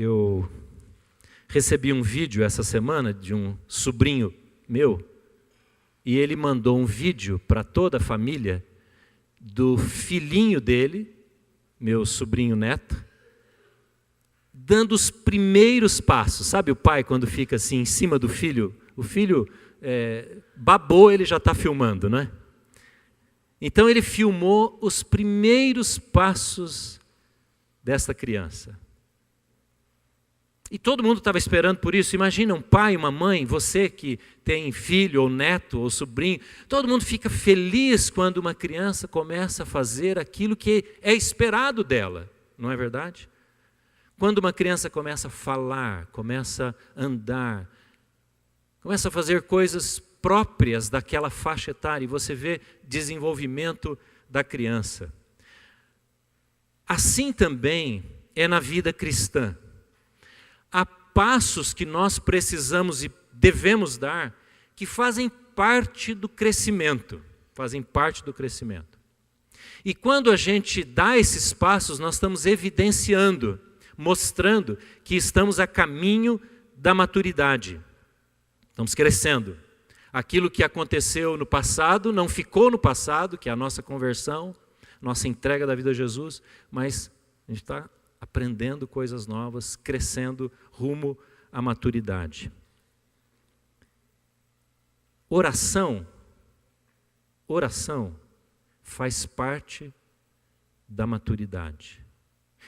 Eu recebi um vídeo essa semana de um sobrinho meu, e ele mandou um vídeo para toda a família do filhinho dele, meu sobrinho neto, dando os primeiros passos. Sabe o pai quando fica assim em cima do filho? O filho babou, ele já está filmando, não é? Então ele filmou os primeiros passos desta criança. E todo mundo estava esperando por isso. Imagina um pai, uma mãe, você que tem filho ou neto ou sobrinho, todo mundo fica feliz quando uma criança começa a fazer aquilo que é esperado dela, não é verdade? Quando uma criança começa a falar, começa a andar, começa a fazer coisas próprias daquela faixa etária, e você vê desenvolvimento da criança. Assim também é na vida cristã. Há passos que nós precisamos e devemos dar que fazem parte do crescimento, E quando a gente dá esses passos, nós estamos evidenciando, mostrando que estamos a caminho da maturidade. Estamos crescendo. Aquilo que aconteceu no passado não ficou no passado, que é a nossa conversão, nossa entrega da vida a Jesus, mas a gente está aprendendo coisas novas, crescendo rumo à maturidade. Oração faz parte da maturidade.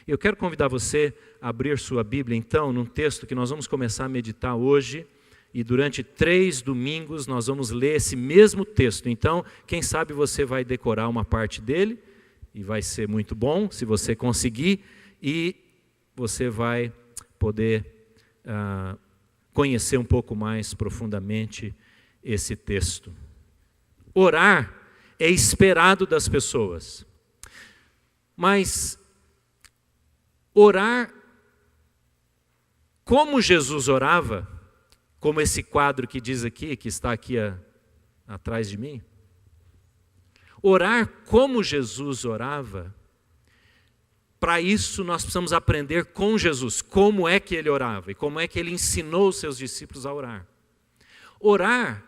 Eu quero convidar você a abrir sua Bíblia, então, num texto que nós vamos começar a meditar hoje, e durante 3 domingos nós vamos ler esse mesmo texto. Então, quem sabe você vai decorar uma parte dele, e vai ser muito bom, se você conseguir, e você vai poder conhecer um pouco mais profundamente esse texto. Orar é esperado das pessoas, mas orar como Jesus orava, como esse quadro que diz aqui, que está aqui atrás de mim, orar como Jesus orava, para isso nós precisamos aprender com Jesus, como é que ele orava e como é que ele ensinou os seus discípulos a orar. Orar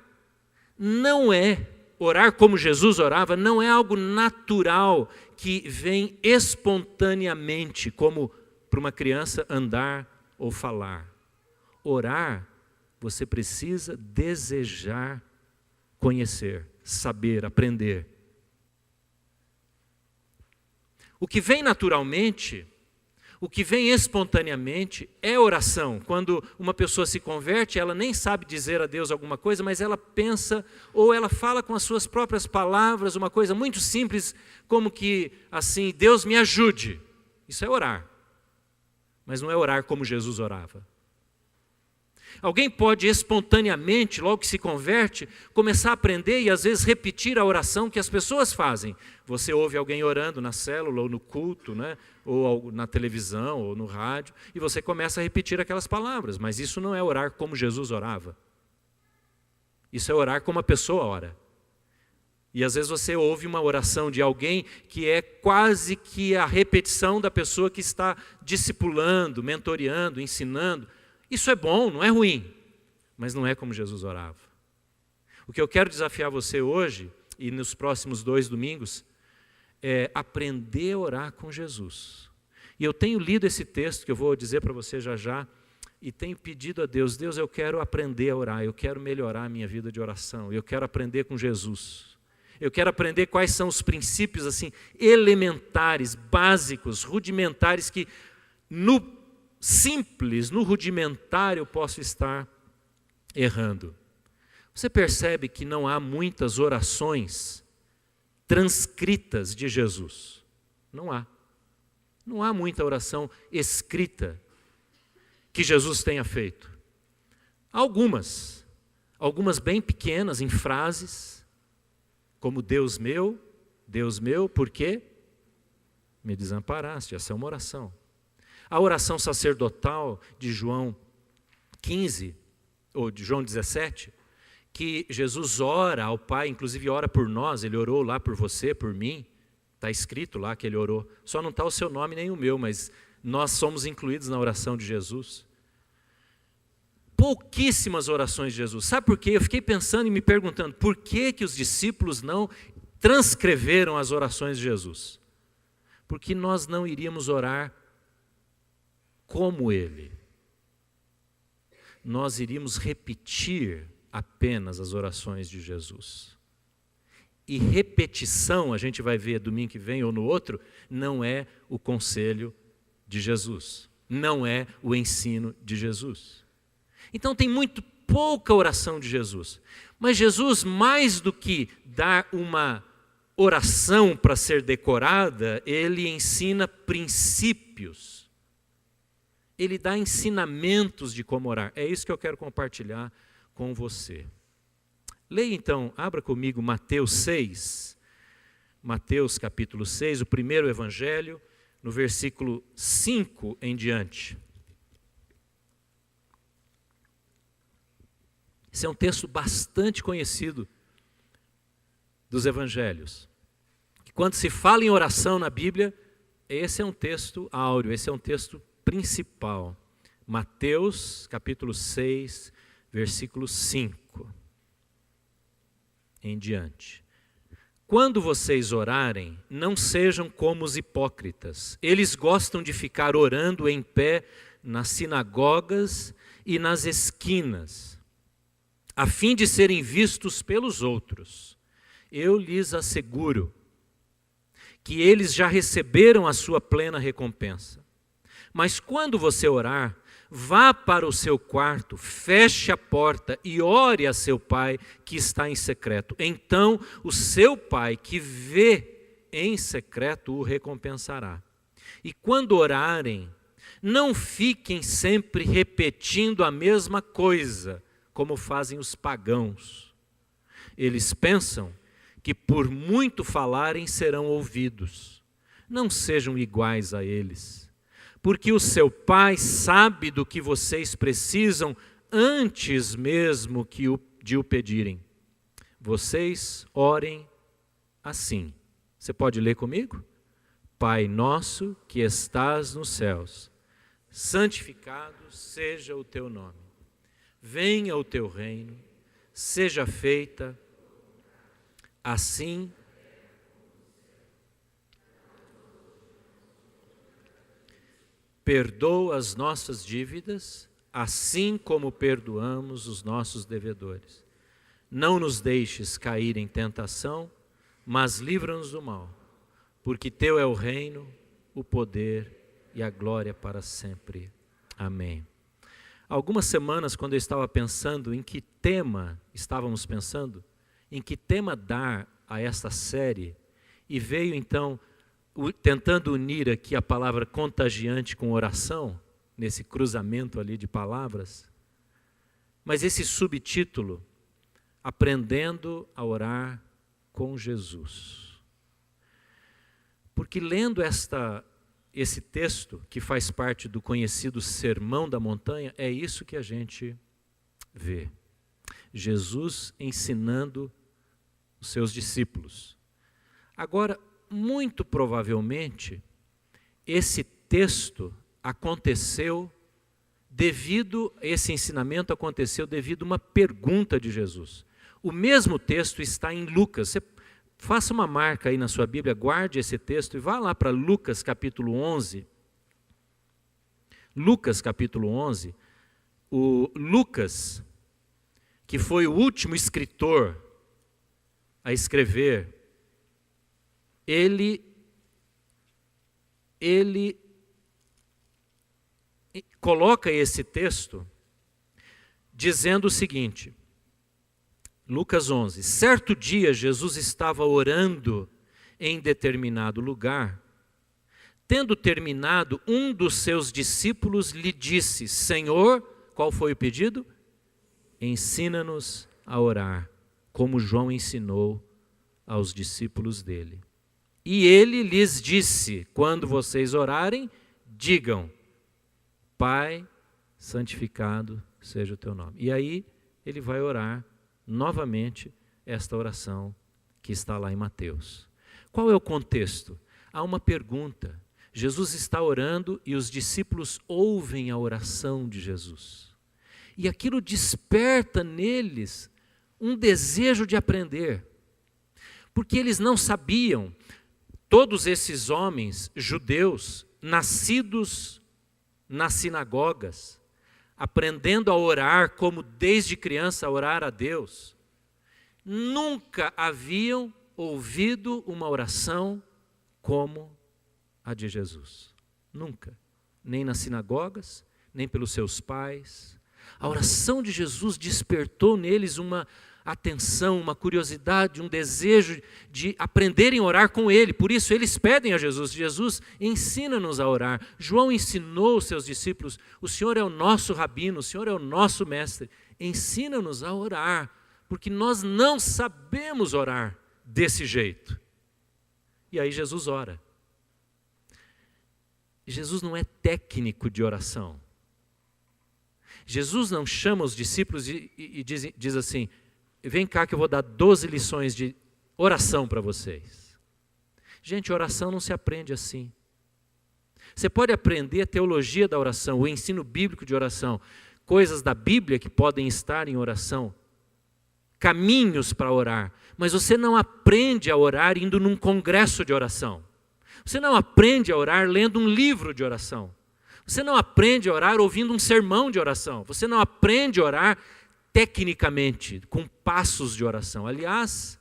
como Jesus orava, não é algo natural que vem espontaneamente, como para uma criança andar ou falar. Orar, você precisa desejar conhecer, saber, aprender. O que vem naturalmente, o que vem espontaneamente é oração. Quando uma pessoa se converte, ela nem sabe dizer a Deus alguma coisa, mas ela pensa ou ela fala com as suas próprias palavras uma coisa muito simples, como que assim, Deus me ajude. Isso é orar, mas não é orar como Jesus orava. Alguém pode espontaneamente, logo que se converte, começar a aprender e às vezes repetir a oração que as pessoas fazem. Você ouve alguém orando na célula ou no culto, né? Ou na televisão ou no rádio, e você começa a repetir aquelas palavras, mas isso não é orar como Jesus orava. Isso é orar como a pessoa ora. E às vezes você ouve uma oração de alguém que é quase que a repetição da pessoa que está discipulando, mentoreando, ensinando. Isso é bom, não é ruim, mas não é como Jesus orava. O que eu quero desafiar você hoje, e nos próximos 2 domingos, é aprender a orar com Jesus. E eu tenho lido esse texto, que eu vou dizer para você já já, e tenho pedido a Deus, eu quero aprender a orar, eu quero melhorar a minha vida de oração, eu quero aprender com Jesus. Eu quero aprender quais são os princípios assim, elementares, básicos, rudimentares, que no simples, no rudimentar eu posso estar errando. Você percebe que não há muitas orações transcritas de Jesus. Não há. Não há muita oração escrita que Jesus tenha feito. Algumas bem pequenas, em frases, como Deus meu, por quê? Me desamparaste. Essa é uma oração. A oração sacerdotal de João 15, ou de João 17, que Jesus ora ao Pai, inclusive ora por nós, ele orou lá por você, por mim, está escrito lá que ele orou. Só não está o seu nome nem o meu, mas nós somos incluídos na oração de Jesus. Pouquíssimas orações de Jesus. Sabe por quê? Eu fiquei pensando e me perguntando, por que que os discípulos não transcreveram as orações de Jesus? Porque nós não iríamos orar como ele. Nós iríamos repetir apenas as orações de Jesus. E repetição, a gente vai ver domingo que vem ou no outro, não é o conselho de Jesus. Não é o ensino de Jesus. Então tem muito pouca oração de Jesus. Mas Jesus, mais do que dar uma oração para ser decorada, ele ensina princípios. Ele dá ensinamentos de como orar. É isso que eu quero compartilhar com você. Leia então, abra comigo Mateus 6. Mateus capítulo 6, o primeiro evangelho, no versículo 5 em diante. Esse é um texto bastante conhecido dos evangelhos. Quando se fala em oração na Bíblia, esse é um texto áureo, esse é um texto principal. Mateus, capítulo 6, versículo 5 em diante. Quando vocês orarem, não sejam como os hipócritas. Eles gostam de ficar orando em pé nas sinagogas e nas esquinas, a fim de serem vistos pelos outros. Eu lhes asseguro que eles já receberam a sua plena recompensa. Mas quando você orar, vá para o seu quarto, feche a porta e ore a seu pai que está em secreto. Então o seu pai que vê em secreto o recompensará. E quando orarem, não fiquem sempre repetindo a mesma coisa, como fazem os pagãos. Eles pensam que por muito falarem serão ouvidos. Não sejam iguais a eles, porque o seu Pai sabe do que vocês precisam antes mesmo de o pedirem. Vocês orem assim. Você pode ler comigo? Pai nosso que estás nos céus, santificado seja o teu nome. Venha o teu reino, seja feita assim perdoa as nossas dívidas, assim como perdoamos os nossos devedores. Não nos deixes cair em tentação, mas livra-nos do mal, porque teu é o reino, o poder e a glória para sempre. Amém. Algumas semanas, quando eu estava pensando em que tema estávamos pensando, em que tema dar a esta série, e veio então, tentando unir aqui a palavra contagiante com oração, nesse cruzamento ali de palavras, mas esse subtítulo, aprendendo a orar com Jesus. Porque lendo esse texto, que faz parte do conhecido Sermão da Montanha, é isso que a gente vê. Jesus ensinando os seus discípulos. Agora, muito provavelmente, esse texto esse ensinamento aconteceu devido a uma pergunta de Jesus. O mesmo texto está em Lucas. Você faça uma marca aí na sua Bíblia, guarde esse texto e vá lá para Lucas capítulo 11. Lucas capítulo 11. O Lucas, que foi o último escritor a escrever, ele coloca esse texto dizendo o seguinte, Lucas 11, certo dia Jesus estava orando em determinado lugar. Tendo terminado, um dos seus discípulos lhe disse, Senhor, qual foi o pedido? Ensina-nos a orar, como João ensinou aos discípulos dele. E ele lhes disse, quando vocês orarem, digam, Pai, santificado seja o teu nome. E aí ele vai orar novamente esta oração que está lá em Mateus. Qual é o contexto? Há uma pergunta. Jesus está orando e os discípulos ouvem a oração de Jesus. E aquilo desperta neles um desejo de aprender. Porque eles não sabiam, todos esses homens judeus, nascidos nas sinagogas, aprendendo a orar como desde criança a orar a Deus, nunca haviam ouvido uma oração como a de Jesus. Nunca. Nem nas sinagogas, nem pelos seus pais. A oração de Jesus despertou neles uma atenção, uma curiosidade, um desejo de aprenderem a orar com Ele. Por isso eles pedem a Jesus. Jesus, ensina-nos a orar. João ensinou os seus discípulos, o Senhor é o nosso rabino, o Senhor é o nosso mestre. Ensina-nos a orar, porque nós não sabemos orar desse jeito. E aí Jesus ora. Jesus não é técnico de oração. Jesus não chama os discípulos e diz assim, vem cá que eu vou dar 12 lições de oração para vocês. Gente, oração não se aprende assim. Você pode aprender a teologia da oração, o ensino bíblico de oração, coisas da Bíblia que podem estar em oração, caminhos para orar, mas você não aprende a orar indo num congresso de oração. Você não aprende a orar lendo um livro de oração. Você não aprende a orar ouvindo um sermão de oração. Você não aprende a orar tecnicamente, com passos de oração. Aliás,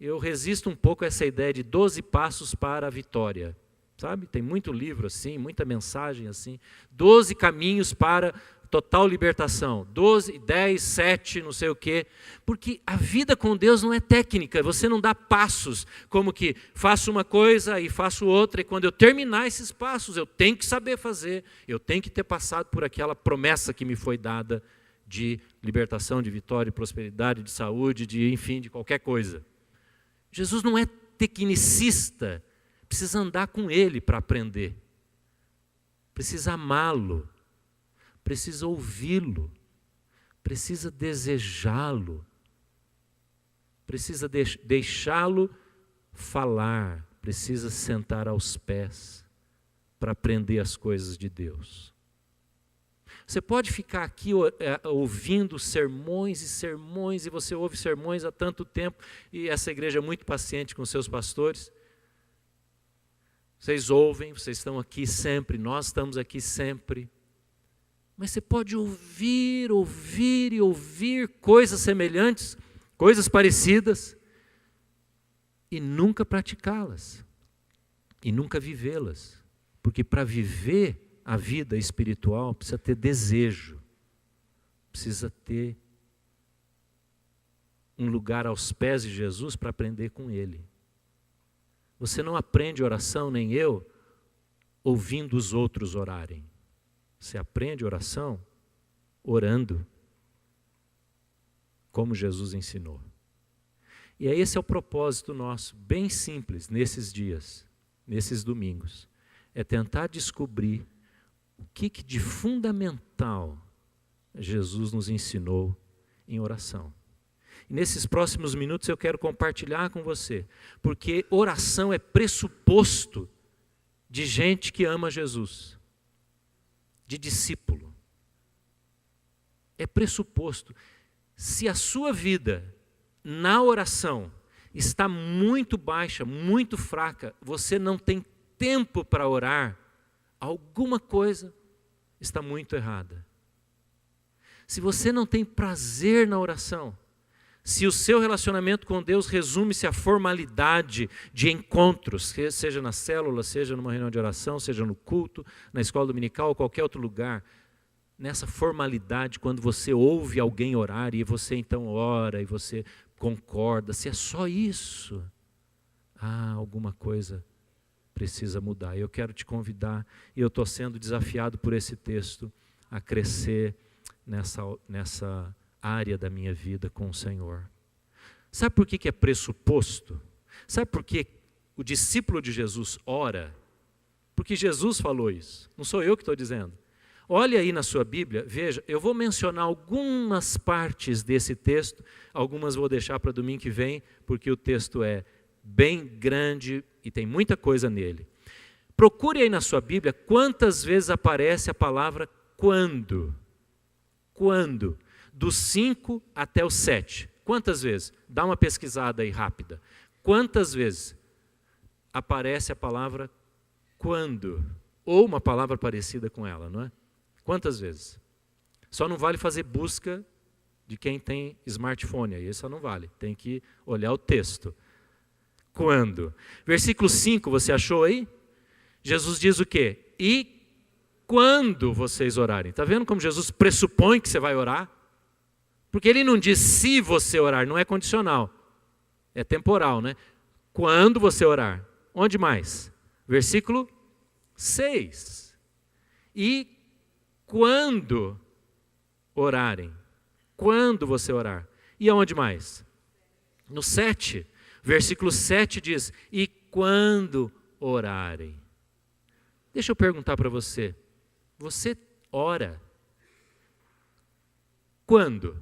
eu resisto um pouco a essa ideia de 12 passos para a vitória. Sabe? Tem muito livro assim, muita mensagem assim. 12 caminhos para total libertação. 12, 10, 7, não sei o quê. Porque a vida com Deus não é técnica. Você não dá passos, como que faço uma coisa e faço outra. E quando eu terminar esses passos, eu tenho que saber fazer. Eu tenho que ter passado por aquela promessa que me foi dada de libertação, de vitória, de prosperidade, de saúde, enfim, de qualquer coisa. Jesus não é tecnicista. Precisa andar com Ele para aprender. Precisa amá-lo. Precisa ouvi-lo. Precisa desejá-lo. Precisa deixá-lo falar. Precisa sentar aos pés para aprender as coisas de Deus. Você pode ficar aqui ouvindo sermões e sermões, e você ouve sermões há tanto tempo, e essa igreja é muito paciente com seus pastores. Vocês ouvem, vocês estão aqui sempre, nós estamos aqui sempre. Mas você pode ouvir e ouvir coisas semelhantes, coisas parecidas, e nunca praticá-las, e nunca vivê-las. Porque para viver a vida espiritual precisa ter desejo, precisa ter um lugar aos pés de Jesus para aprender com Ele. Você não aprende oração, nem eu, ouvindo os outros orarem. Você aprende oração orando, como Jesus ensinou. E aí esse é o propósito nosso, bem simples, nesses dias, nesses domingos. É tentar descobrir o que de fundamental Jesus nos ensinou em oração. E nesses próximos minutos eu quero compartilhar com você, porque oração é pressuposto de gente que ama Jesus, de discípulo. É pressuposto. Se a sua vida na oração está muito baixa, muito fraca, você não tem tempo para orar, alguma coisa está muito errada. Se você não tem prazer na oração, se o seu relacionamento com Deus resume-se à formalidade de encontros, seja na célula, seja numa reunião de oração, seja no culto, na escola dominical ou qualquer outro lugar, nessa formalidade, quando você ouve alguém orar e você então ora e você concorda, se é só isso, alguma coisa precisa mudar. Eu quero te convidar, e eu estou sendo desafiado por esse texto, a crescer nessa área da minha vida com o Senhor. Sabe por que é pressuposto? Sabe por que o discípulo de Jesus ora? Porque Jesus falou isso, não sou eu que estou dizendo. Olha aí na sua Bíblia, veja, eu vou mencionar algumas partes desse texto, algumas vou deixar para domingo que vem, porque o texto é bem grande e tem muita coisa nele. Procure aí na sua Bíblia quantas vezes aparece a palavra quando. Quando. Do 5 até o 7. Quantas vezes? Dá uma pesquisada aí rápida. Quantas vezes aparece a palavra quando? Ou uma palavra parecida com ela, não é? Quantas vezes? Só não vale fazer busca de quem tem smartphone, aí só não vale. Tem que olhar o texto. Quando? Versículo 5, você achou aí? Jesus diz o quê? E quando vocês orarem. Está vendo como Jesus pressupõe que você vai orar? Porque ele não diz se você orar, não é condicional. É temporal, né? Quando você orar. Onde mais? Versículo 6. E quando orarem. Quando você orar. E aonde mais? No 7. Versículo 7 diz, e quando orarem. Deixa eu perguntar para você. Você ora? Quando?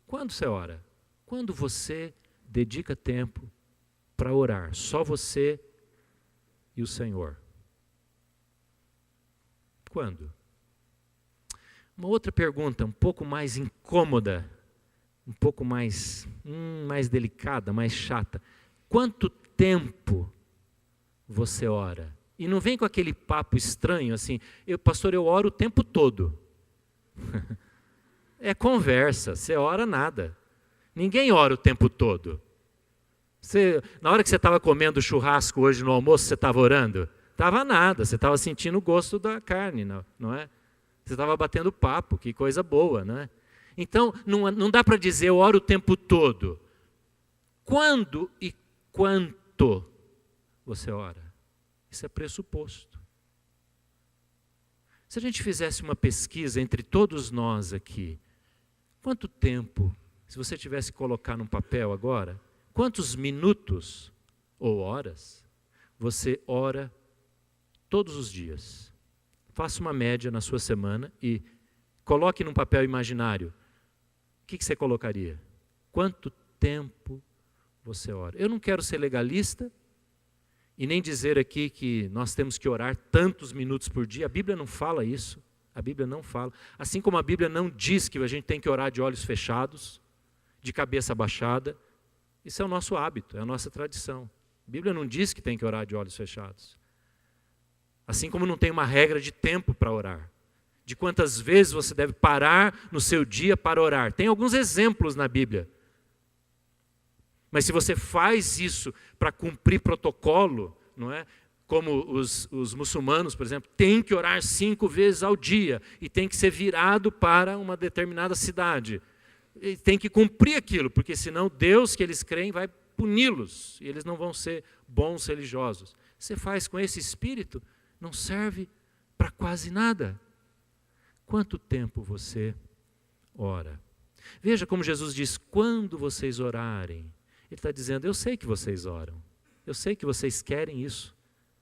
Quando você ora? Quando você dedica tempo para orar. Só você e o Senhor. Quando? Uma outra pergunta, um pouco mais incômoda, um pouco mais delicada, mais chata. Quanto tempo você ora? E não vem com aquele papo estranho assim, pastor, eu oro o tempo todo. É conversa, você ora nada. Ninguém ora o tempo todo. Na hora que você estava comendo churrasco hoje no almoço, você estava orando? Estava nada, você estava sentindo o gosto da carne, não é? Você estava batendo papo, que coisa boa, não é? Então, não dá para dizer eu oro o tempo todo. Quando e quanto você ora? Isso é pressuposto. Se a gente fizesse uma pesquisa entre todos nós aqui, quanto tempo, se você tivesse que colocar num papel agora, quantos minutos ou horas você ora todos os dias? Faça uma média na sua semana e coloque num papel imaginário. O que você colocaria? Quanto tempo você ora? Eu não quero ser legalista e nem dizer aqui que nós temos que orar tantos minutos por dia. A Bíblia não fala isso. A Bíblia não fala. Assim como a Bíblia não diz que a gente tem que orar de olhos fechados, de cabeça baixada. Isso é o nosso hábito, é a nossa tradição. A Bíblia não diz que tem que orar de olhos fechados. Assim como não tem uma regra de tempo para orar. De quantas vezes você deve parar no seu dia para orar. Tem alguns exemplos na Bíblia. Mas se você faz isso para cumprir protocolo, não é? Como os muçulmanos, por exemplo, tem que orar 5 vezes ao dia e tem que ser virado para uma determinada cidade. E tem que cumprir aquilo, porque senão Deus que eles creem vai puni-los e eles não vão ser bons religiosos. Você faz com esse espírito, não serve para quase nada. Quanto tempo você ora? Veja como Jesus diz, quando vocês orarem. Ele está dizendo, eu sei que vocês oram. Eu sei que vocês querem isso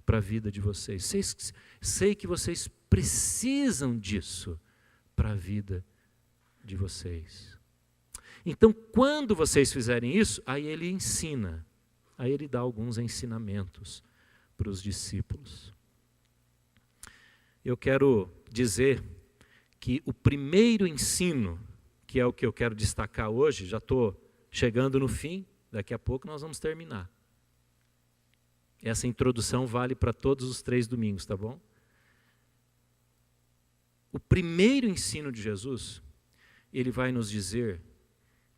para a vida de vocês. Sei que vocês precisam disso para a vida de vocês. Então, quando vocês fizerem isso, aí ele ensina. Aí ele dá alguns ensinamentos para os discípulos. Eu quero dizer que o primeiro ensino, que é o que eu quero destacar hoje, já estou chegando no fim, daqui a pouco nós vamos terminar. Essa introdução vale para todos os 3 domingos, tá bom? O primeiro ensino de Jesus, ele vai nos dizer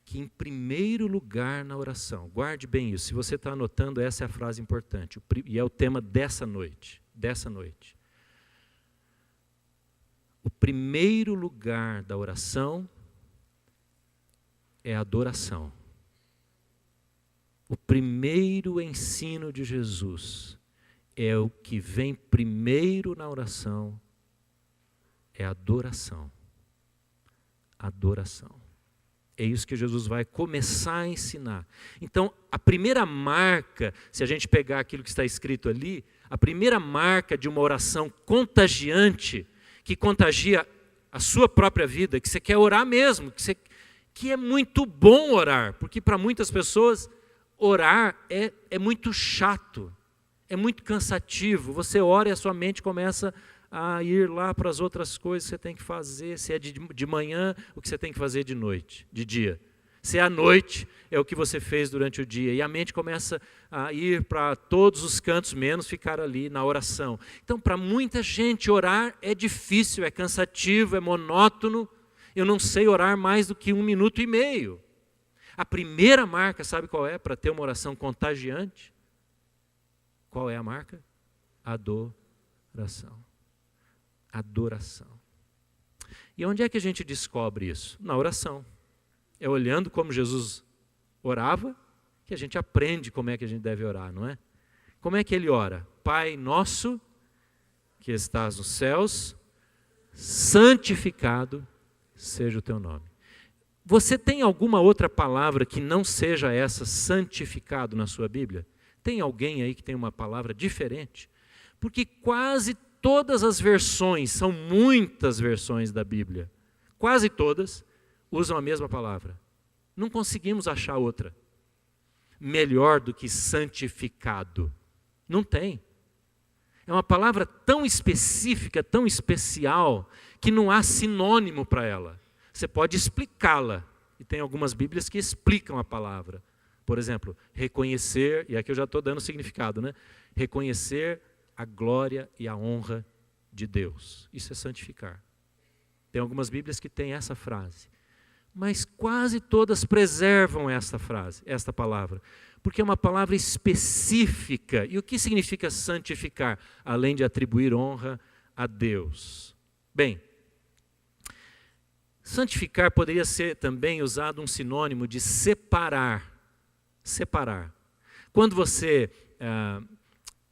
que em primeiro lugar na oração, guarde bem isso, se você está anotando, essa é a frase importante, e é o tema dessa noite. O primeiro lugar da oração é a adoração. O primeiro ensino de Jesus é o que vem primeiro na oração, é a adoração. Adoração. É isso que Jesus vai começar a ensinar. Então, a primeira marca, se a gente pegar aquilo que está escrito ali, a primeira marca de uma oração contagiante, que contagia a sua própria vida, que você quer orar mesmo, que é muito bom orar, porque para muitas pessoas orar é muito chato, é muito cansativo. Você ora e a sua mente começa a ir lá para as outras coisas que você tem que fazer. Se é de manhã, o que você tem que fazer de noite, de dia. Se é à noite, é o que você fez durante o dia. E a mente começa a ir para todos os cantos, menos ficar ali na oração. Então, para muita gente, orar é difícil, é cansativo, é monótono. Eu não sei orar mais do que 1 minuto e meio. A primeira marca, sabe qual é? Para ter uma oração contagiante? Qual é a marca? Adoração. Adoração. E onde é que a gente descobre isso? Na oração. É olhando como Jesus orava que a gente aprende como é que a gente deve orar, não é? Como é que ele ora? Pai nosso, que estás nos céus, santificado seja o teu nome. Você tem alguma outra palavra que não seja essa, santificado, na sua Bíblia? Tem alguém aí que tem uma palavra diferente? Porque quase todas as versões, são muitas versões da Bíblia, quase todas usam a mesma palavra. Não conseguimos achar outra melhor do que santificado. Não tem. É uma palavra tão específica, tão especial, que não há sinônimo para ela. Você pode explicá-la, e tem algumas Bíblias que explicam a palavra. Por exemplo, reconhecer, e aqui eu já estou dando significado, né? Reconhecer a glória e a honra de Deus. Isso é santificar. Tem algumas Bíblias que têm essa frase. Mas quase todas preservam esta frase, esta palavra. Porque é uma palavra específica. E o que significa santificar? Além de atribuir honra a Deus. Bem, santificar poderia ser também usado um sinônimo de separar. Separar. Quando você,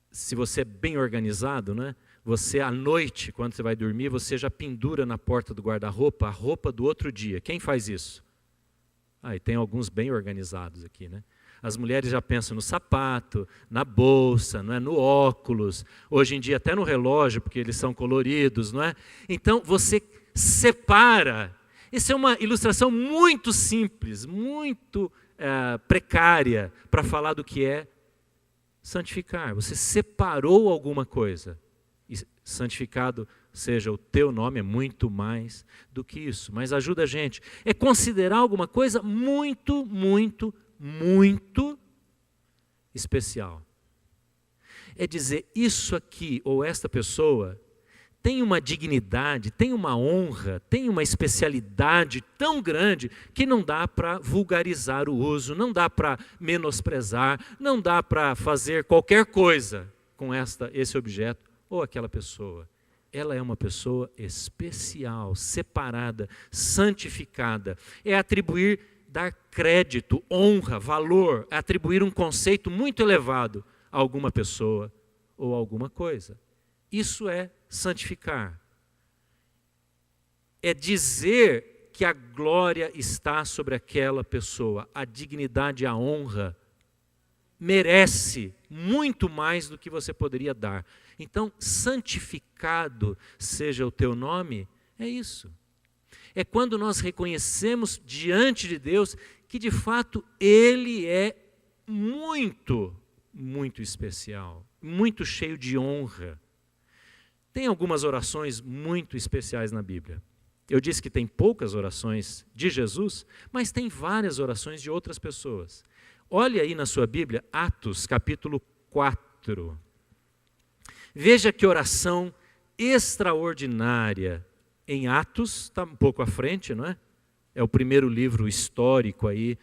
se você é bem organizado, né? Você à noite, quando você vai dormir, você já pendura na porta do guarda-roupa a roupa do outro dia. Quem faz isso? E tem alguns bem organizados aqui, né? As mulheres já pensam no sapato, na bolsa, não é? No óculos, hoje em dia até no relógio, porque eles são coloridos, não é? Então você separa. Essa é uma ilustração muito simples, muito precária para falar do que é santificar. Você separou alguma coisa. E santificado seja o teu nome, é muito mais do que isso. Mas ajuda a gente. É considerar alguma coisa muito, muito, muito especial. É dizer, isso aqui, ou esta pessoa, tem uma dignidade, tem uma honra, tem uma especialidade tão grande que não dá para vulgarizar o uso, não dá para menosprezar, não dá para fazer qualquer coisa com esse objeto ou aquela pessoa. Ela é uma pessoa especial, separada, santificada. É atribuir, dar crédito, honra, valor, é atribuir um conceito muito elevado a alguma pessoa ou alguma coisa. Isso é santificar. É dizer que a glória está sobre aquela pessoa, a dignidade e a honra merece muito mais do que você poderia dar. Então, santificado seja o teu nome, é isso. É quando nós reconhecemos diante de Deus que de fato Ele é muito, muito especial, muito cheio de honra. Tem algumas orações muito especiais na Bíblia. Eu disse que tem poucas orações de Jesus, mas tem várias orações de outras pessoas. Olhe aí na sua Bíblia, Atos capítulo 4. Veja que oração extraordinária. Em Atos, está um pouco à frente, não é? É o primeiro livro histórico aí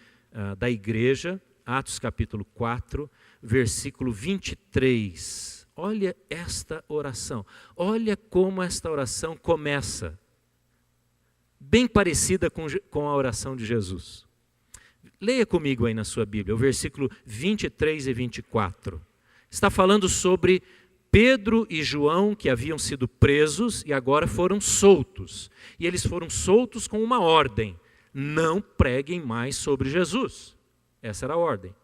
da igreja, Atos capítulo 4, versículo 23. Olha esta oração, olha como esta oração começa. Bem parecida com a oração de Jesus. Leia comigo aí na sua Bíblia, o versículo 23 e 24. Está falando sobre Pedro e João, que haviam sido presos e agora foram soltos. E eles foram soltos com uma ordem: não preguem mais sobre Jesus. Essa era a ordem.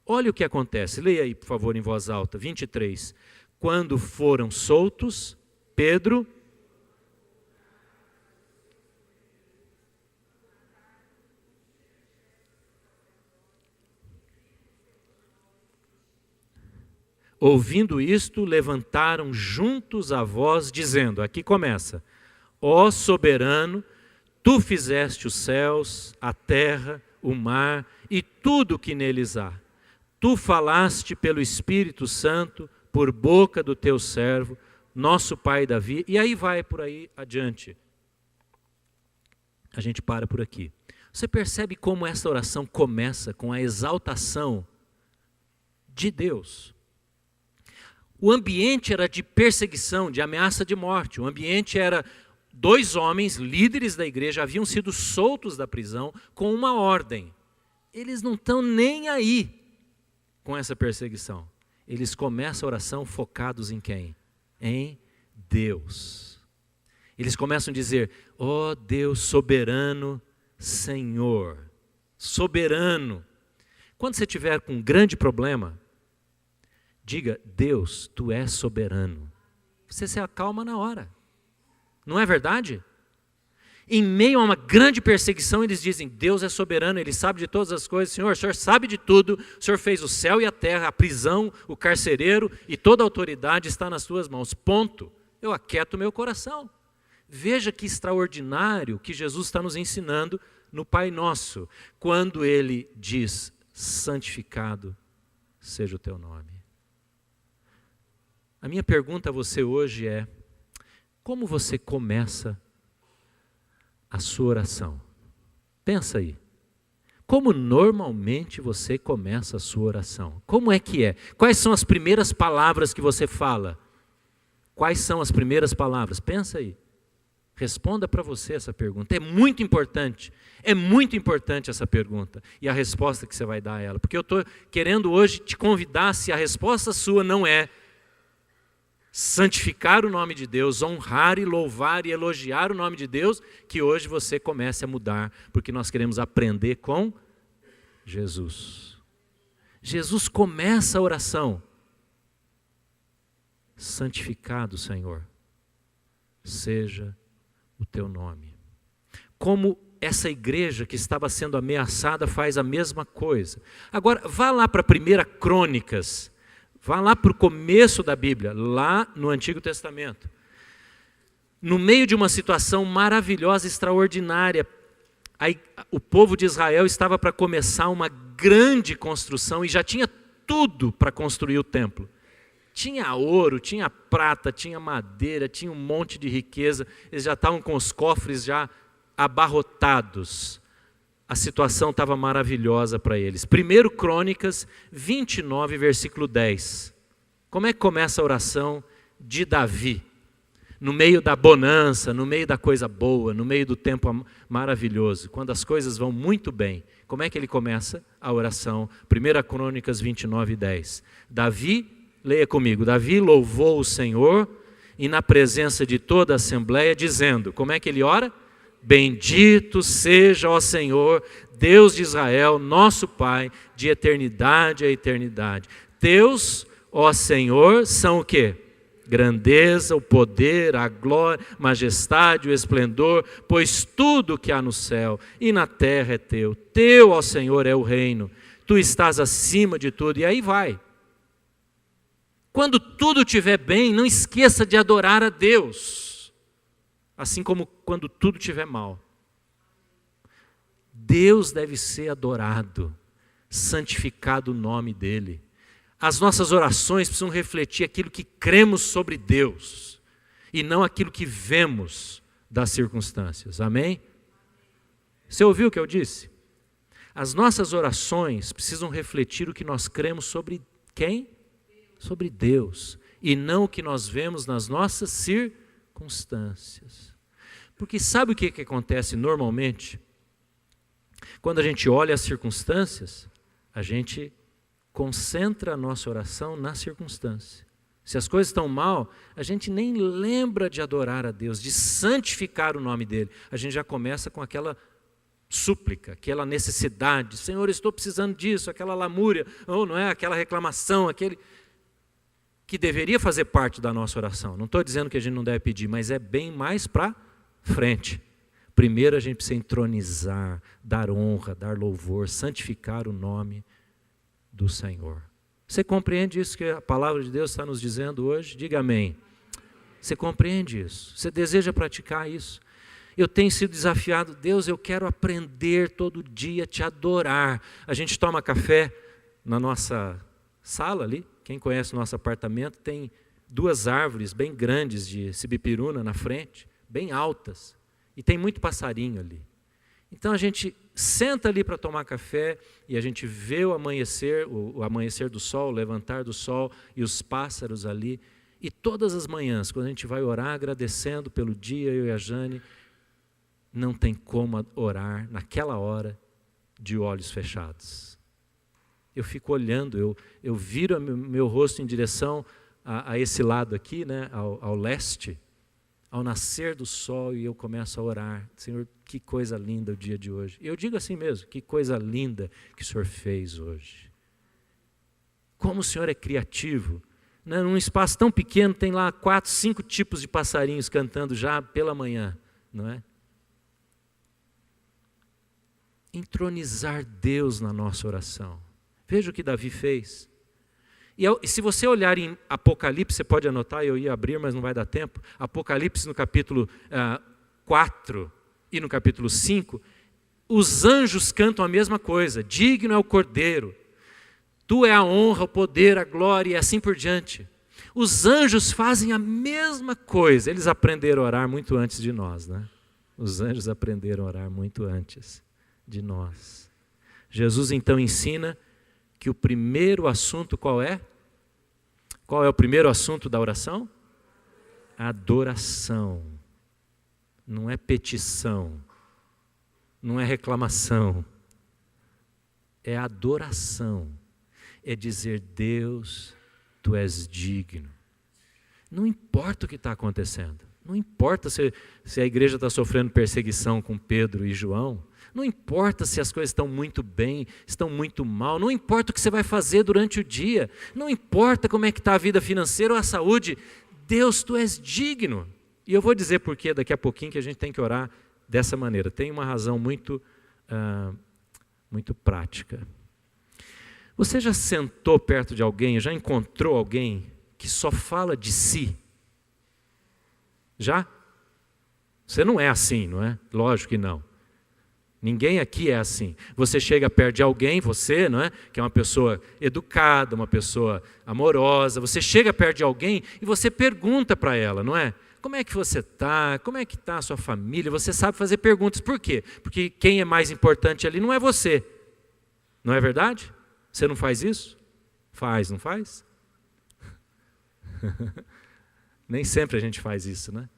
Olha o que acontece, leia aí por favor em voz alta, 23. Quando foram soltos, Pedro Ouvindo isto, levantaram juntos a voz, dizendo, aqui começa, ó soberano, tu fizeste os céus, a terra, o mar e tudo o que neles há. Tu falaste pelo Espírito Santo, por boca do teu servo, nosso pai Davi. E aí vai por aí adiante. A gente para por aqui. Você percebe como essa oração começa com a exaltação de Deus. O ambiente era de perseguição, de ameaça de morte. O ambiente era 2 homens, líderes da igreja, haviam sido soltos da prisão com uma ordem. Eles não estão nem aí com essa perseguição. Eles começam a oração focados em quem? Em Deus. Eles começam a dizer, ó Deus soberano, Senhor, soberano. Quando você estiver com um grande problema, diga, Deus, tu és soberano. Você se acalma na hora. Não é verdade? Em meio a uma grande perseguição, eles dizem, Deus é soberano, Ele sabe de todas as coisas. Senhor, o Senhor sabe de tudo, o Senhor fez o céu e a terra, a prisão, o carcereiro, e toda a autoridade está nas tuas mãos. Ponto. Eu aquieto o meu coração. Veja que extraordinário que Jesus está nos ensinando no Pai Nosso, quando Ele diz, santificado seja o teu nome. A minha pergunta a você hoje é, como você começa a sua oração? Pensa aí. Como normalmente você começa a sua oração? Como é que é? Quais são as primeiras palavras que você fala? Quais são as primeiras palavras? Pensa aí. Responda para você essa pergunta. É muito importante essa pergunta e a resposta que você vai dar a ela. Porque eu estou querendo hoje te convidar, se a resposta sua não é santificar o nome de Deus, honrar e louvar e elogiar o nome de Deus, que hoje você comece a mudar, porque nós queremos aprender com Jesus. Jesus começa a oração. Santificado, Senhor, seja o teu nome. Como essa igreja que estava sendo ameaçada faz a mesma coisa. Agora, vá lá para 1 Crônicas, vá lá para o começo da Bíblia, lá no Antigo Testamento. No meio de uma situação maravilhosa, extraordinária, o povo de Israel estava para começar uma grande construção e já tinha tudo para construir o templo. Tinha ouro, tinha prata, tinha madeira, tinha um monte de riqueza. Eles já estavam com os cofres já abarrotados. A situação estava maravilhosa para eles. 1 Crônicas 29, versículo 10. Como é que começa a oração de Davi? No meio da bonança, no meio da coisa boa, no meio do tempo maravilhoso, quando as coisas vão muito bem. Como é que ele começa a oração? 1 Crônicas 29, 10. Davi, leia comigo, Davi louvou o Senhor e na presença de toda a assembleia, dizendo, como é que ele ora? Bendito seja, ó Senhor, Deus de Israel, nosso Pai, de eternidade a eternidade. Teus, ó Senhor, são o quê? Grandeza, o poder, a glória, majestade, o esplendor, pois tudo que há no céu e na terra é teu. Teu, ó Senhor, é o reino. Tu estás acima de tudo. E aí vai. Quando tudo estiver bem, não esqueça de adorar a Deus. Assim como quando tudo estiver mal. Deus deve ser adorado, santificado o nome dEle. As nossas orações precisam refletir aquilo que cremos sobre Deus e não aquilo que vemos das circunstâncias. Amém? Você ouviu o que eu disse? As nossas orações precisam refletir o que nós cremos sobre quem? Sobre Deus, e não o que nós vemos nas nossas circunstâncias. Porque sabe o que acontece normalmente? Quando a gente olha as circunstâncias, a gente concentra a nossa oração na circunstância. Se as coisas estão mal, a gente nem lembra de adorar a Deus, de santificar o nome dEle. A gente já começa com aquela súplica, aquela necessidade. Senhor, estou precisando disso, aquela lamúria, ou não é, aquela reclamação, aquele que deveria fazer parte da nossa oração. Não estou dizendo que a gente não deve pedir, mas é bem mais para frente. Primeiro a gente precisa entronizar, dar honra, dar louvor, santificar o nome do Senhor. Você compreende isso que a palavra de Deus está nos dizendo hoje? Diga amém. Você compreende isso? Você deseja praticar isso? Eu tenho sido desafiado, Deus, eu quero aprender todo dia a te adorar. A gente toma café na nossa sala ali, quem conhece o nosso apartamento, tem 2 árvores bem grandes de sibipiruna na frente, bem altas, e tem muito passarinho ali. Então a gente senta ali para tomar café e a gente vê o amanhecer do sol, o levantar do sol e os pássaros ali. E todas as manhãs, quando a gente vai orar agradecendo pelo dia, eu e a Jane, não tem como orar naquela hora de olhos fechados. Eu fico olhando, eu viro meu rosto em direção a esse lado aqui, né, ao leste, ao nascer do sol, e eu começo a orar. Senhor, que coisa linda o dia de hoje. E eu digo assim mesmo, que coisa linda que o Senhor fez hoje. Como o Senhor é criativo. Né? Num espaço tão pequeno, tem lá 4, 5 tipos de passarinhos cantando já pela manhã, não é? Entronizar Deus na nossa oração. Veja o que Davi fez. E se você olhar em Apocalipse, você pode anotar, eu ia abrir, mas não vai dar tempo. Apocalipse no capítulo 4 e no capítulo 5, os anjos cantam a mesma coisa. Digno é o Cordeiro, tu é a honra, o poder, a glória e assim por diante. Os anjos fazem a mesma coisa. Eles aprenderam a orar muito antes de nós, né? Os anjos aprenderam a orar muito antes de nós. Jesus então ensina que o primeiro assunto qual é? Qual é o primeiro assunto da oração? Adoração. Não é petição. Não é reclamação. É adoração. É dizer, Deus, tu és digno. Não importa o que está acontecendo. Não importa se a igreja está sofrendo perseguição com Pedro e João. Não importa se as coisas estão muito bem, estão muito mal. Não importa o que você vai fazer durante o dia. Não importa como é que está a vida financeira ou a saúde. Deus, tu és digno. E eu vou dizer por que daqui a pouquinho que a gente tem que orar dessa maneira. Tem uma razão muito prática. Você já sentou perto de alguém, já encontrou alguém que só fala de si? Já? Você não é assim, não é? Lógico que não. Ninguém aqui é assim. Você chega perto de alguém, você, não é? Que é uma pessoa educada, uma pessoa amorosa. Você chega perto de alguém e você pergunta para ela, não é? Como é que você está? Como é que está a sua família? Você sabe fazer perguntas. Por quê? Porque quem é mais importante ali não é você. Não é verdade? Você não faz isso? Faz, não faz? Nem sempre a gente faz isso, né?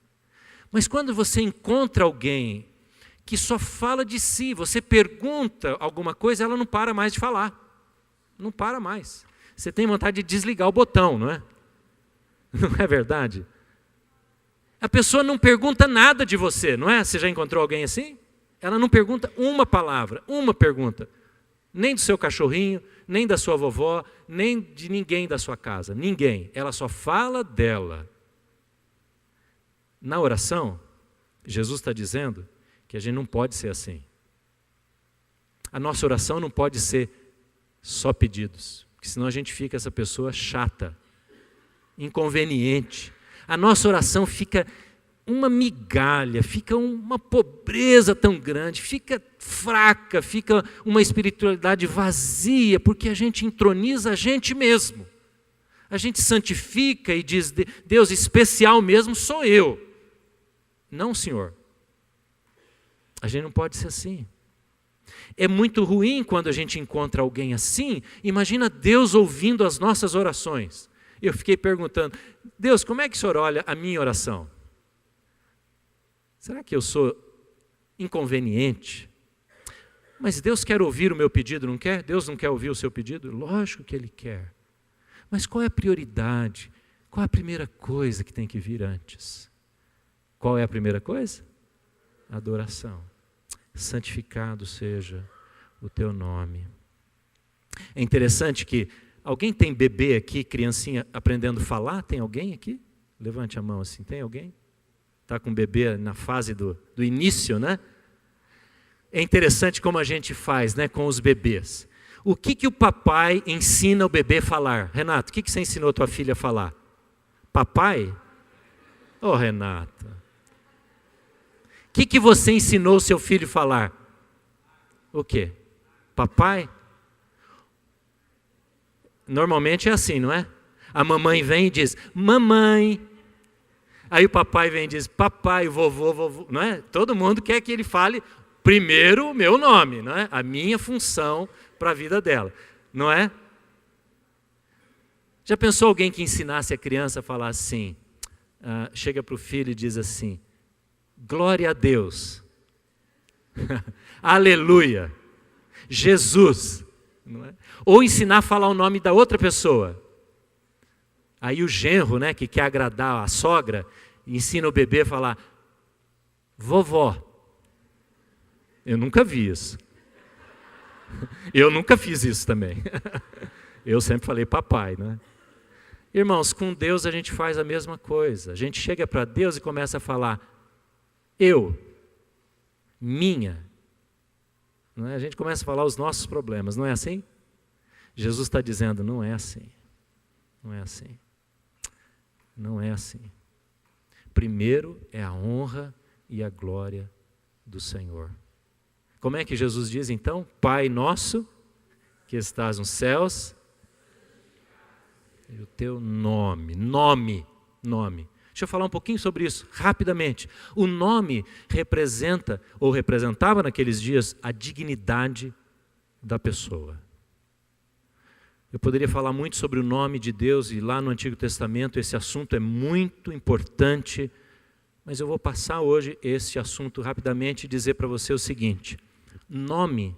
Mas quando você encontra alguém que só fala de si, você pergunta alguma coisa, ela não para mais de falar. Não para mais. Você tem vontade de desligar o botão, não é? Não é verdade? A pessoa não pergunta nada de você, não é? Você já encontrou alguém assim? Ela não pergunta uma palavra, uma pergunta. Nem do seu cachorrinho, nem da sua vovó, nem de ninguém da sua casa. Ninguém. Ela só fala dela. Na oração, Jesus está dizendo que a gente não pode ser assim. A nossa oração não pode ser só pedidos, porque senão a gente fica essa pessoa chata, inconveniente. A nossa oração fica uma migalha, fica uma pobreza tão grande, fica fraca, fica uma espiritualidade vazia, porque a gente entroniza a gente mesmo. A gente santifica e diz, Deus, especial mesmo sou eu. Não, Senhor. A gente não pode ser assim. É muito ruim quando a gente encontra alguém assim. Imagina Deus ouvindo as nossas orações. Eu fiquei perguntando, Deus, como é que o Senhor olha a minha oração? Será que eu sou inconveniente? Mas Deus quer ouvir o meu pedido, não quer? Deus não quer ouvir o seu pedido? Lógico que Ele quer. Mas qual é a prioridade? Qual é a primeira coisa que tem que vir antes? Qual é a primeira coisa? Adoração. Santificado seja o teu nome. É interessante que alguém tem bebê aqui, criancinha aprendendo a falar? Tem alguém aqui? Levante a mão assim, tem alguém? Está com o bebê na fase do início, né? É interessante como a gente faz, né, com os bebês. O que o papai ensina o bebê a falar? Renato, o que você ensinou a tua filha a falar? Papai? Ô, Renata. O que você ensinou o seu filho a falar? O quê? Papai? Normalmente é assim, não é? A mamãe vem e diz, mamãe. Aí o papai vem e diz, papai, vovô, não é? Todo mundo quer que ele fale primeiro o meu nome, não é? A minha função para a vida dela, não é? Já pensou alguém que ensinasse a criança a falar assim, chega para o filho e diz assim, glória a Deus, aleluia, Jesus, não é? Ou ensinar a falar o nome da outra pessoa. Aí o genro, né, que quer agradar a sogra, ensina o bebê a falar, vovó. Eu nunca vi isso. Eu nunca fiz isso também. Eu sempre falei papai, né? Irmãos, com Deus a gente faz a mesma coisa. A gente chega para Deus e começa a falar, eu, minha. Não é? A gente começa a falar os nossos problemas, não é assim? Jesus está dizendo, não é assim. Não é assim. Não é assim. Primeiro é a honra e a glória do Senhor. Como é que Jesus diz então? Pai nosso, que estás nos céus, e o teu nome. Deixa eu falar um pouquinho sobre isso, rapidamente. O nome representa, ou representava naqueles dias, a dignidade da pessoa. Eu poderia falar muito sobre o nome de Deus, e lá no Antigo Testamento esse assunto é muito importante, mas eu vou passar hoje esse assunto rapidamente e dizer para você o seguinte: nome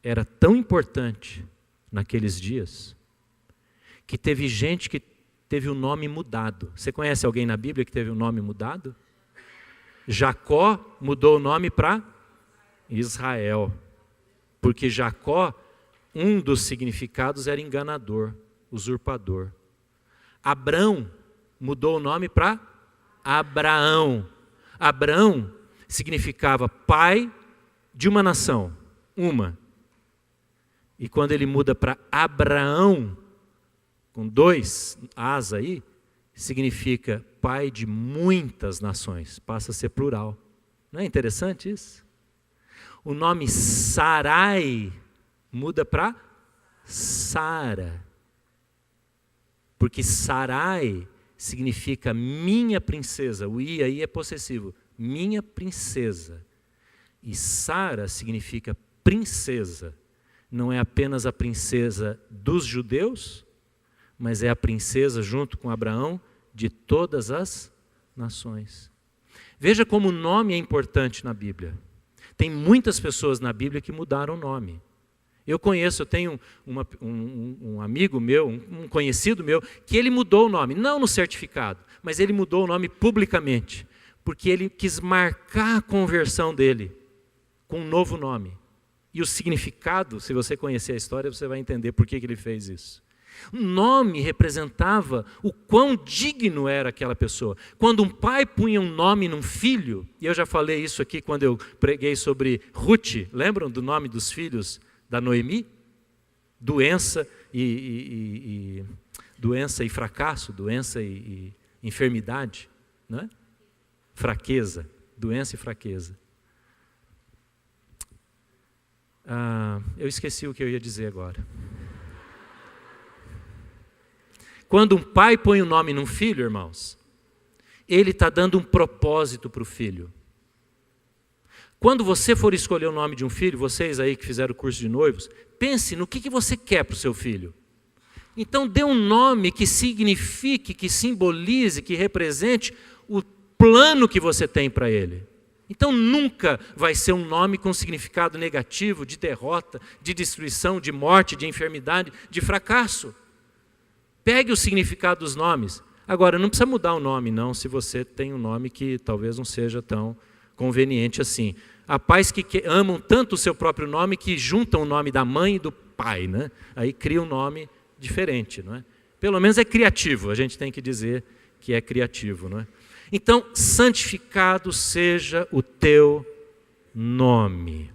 era tão importante naqueles dias, que teve gente que teve o nome mudado. Você conhece alguém na Bíblia que teve o nome mudado? Jacó mudou o nome para Israel, porque Jacó, um dos significados era enganador, usurpador. Abrão mudou o nome para Abraão. Abraão significava pai de uma nação, uma. E quando ele muda para Abraão, com 2 As aí, significa pai de muitas nações, passa a ser plural. Não é interessante isso? O nome Sarai muda para Sara, porque Sarai significa minha princesa, o i aí é possessivo, minha princesa, e Sara significa princesa, não é apenas a princesa dos judeus, mas é a princesa junto com Abraão de todas as nações. Veja como o nome é importante na Bíblia. Tem muitas pessoas na Bíblia que mudaram o nome. Eu tenho um amigo meu, um conhecido meu, que ele mudou o nome, não no certificado, mas ele mudou o nome publicamente, porque ele quis marcar a conversão dele com um novo nome. E o significado, se você conhecer a história, você vai entender por que ele fez isso. O nome representava o quão digno era aquela pessoa. Quando um pai punha um nome num filho, e eu já falei isso aqui quando eu preguei sobre Ruth, lembram do nome dos filhos da Noemi? Doença e fracasso, doença e enfermidade, não é? Fraqueza, doença e fraqueza. Eu esqueci o que eu ia dizer agora. Quando um pai põe o nome num filho, irmãos, ele está dando um propósito para o filho. Quando você for escolher o nome de um filho, vocês aí que fizeram o curso de noivos, pense no que você quer para o seu filho. Então dê um nome que signifique, que simbolize, que represente o plano que você tem para ele. Então nunca vai ser um nome com significado negativo, de derrota, de destruição, de morte, de enfermidade, de fracasso. Pegue o significado dos nomes. Agora, não precisa mudar o nome, não, se você tem um nome que talvez não seja tão conveniente assim. Há pais que amam tanto o seu próprio nome que juntam o nome da mãe e do pai, né? Aí cria um nome diferente, não é? Pelo menos é criativo, a gente tem que dizer que é criativo, não é? Então, santificado seja o teu nome.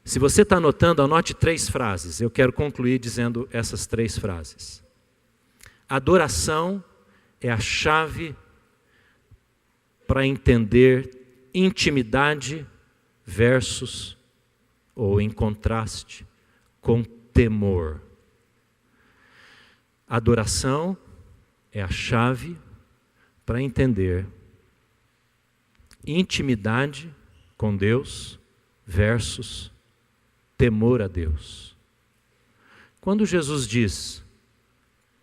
Se você está anotando, anote 3 frases. Eu quero concluir dizendo essas 3 frases. Adoração é a chave para entender intimidade versus, ou em contraste, com temor. Adoração é a chave para entender intimidade com Deus versus temor a Deus. Quando Jesus diz,